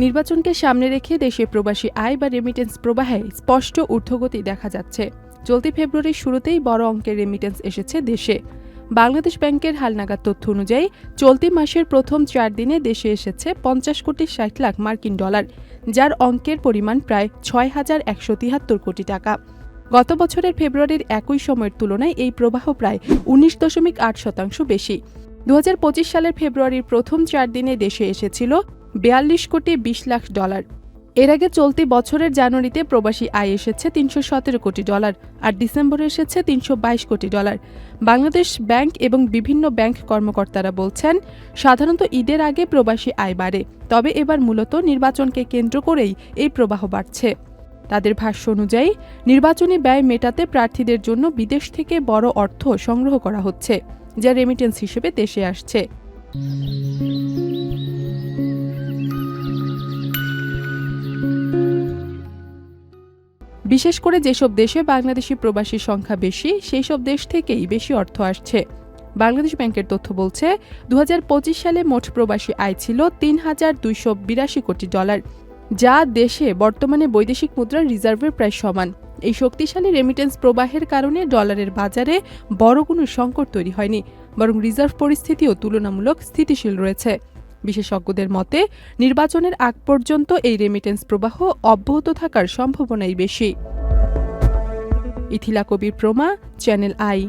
নির্বাচনকে সামনে রেখে দেশে প্রবাসী আয় বা রেমিটেন্স প্রবাহে স্পষ্ট ঊর্ধ্বগতি দেখা যাচ্ছে। চলতি ফেব্রুয়ারির শুরুতেই বড় অঙ্কের রেমিটেন্স এসেছে দেশে। বাংলাদেশ ব্যাংকের হালনাগাদ তথ্য অনুযায়ী চলতি মাসের প্রথম 4 দিনে দেশে এসেছে 50,60,00,000 মার্কিন ডলার, যার অঙ্কের পরিমাণ প্রায় 6,173 কোটি টাকা। গত বছরের ফেব্রুয়ারির একই সময়ের তুলনায় এই প্রবাহ প্রায় 19.8% বেশি। 2025 সালের ফেব্রুয়ারির প্রথম 4 দিনে দেশে এসেছিল 42,20,00,000 ডলার। এর আগে চলতি বছরের জানুয়ারিতে প্রবাসী আয় এসেছে 317 কোটি ডলার, আর ডিসেম্বরে এসেছে 322 কোটি ডলার। বাংলাদেশ ব্যাংক এবং বিভিন্ন ব্যাংক কর্মকর্তারা বলছেন, সাধারণত ঈদের আগে প্রবাসী আয় বাড়ে, তবে এবার মূলত নির্বাচনকে কেন্দ্র করেই এই প্রবাহ বাড়ছে। তাদের ভাষ্য অনুযায়ী নির্বাচনী ব্যয় মেটাতে প্রার্থীদের জন্য বিদেশ থেকে বড় অর্থ সংগ্রহ করা হচ্ছে, যা রেমিটেন্স হিসেবে দেশে আসছে। বিশেষ করে যেসব দেশে বাংলাদেশি প্রবাসীর সংখ্যা বেশি, সেই সব দেশ থেকেই বেশি অর্থ আসছে। বাংলাদেশ ব্যাংকের তথ্য বলছে, 2025 সালে মোট প্রবাসী আয় ছিল 3,282 কোটি ডলার, যা দেশে বর্তমানে বৈদেশিক মুদ্রার রিজার্ভের প্রায় সমান। এই শক্তিশালী রেমিটেন্স প্রবাহের কারণে ডলারের বাজারে বড় কোনো সংকট তৈরি হয়নি, বরং রিজার্ভ পরিস্থিতিও তুলনামূলক স্থিতিশীল রয়েছে। বিশেষজ্ঞদের মতে, নির্বাচনের আগ পর্যন্ত এই রেমিটেন্স প্রবাহ অব্যাহত থাকার সম্ভাবনাই বেশি। ইথিলা কবির প্রমা, চ্যানেল আই।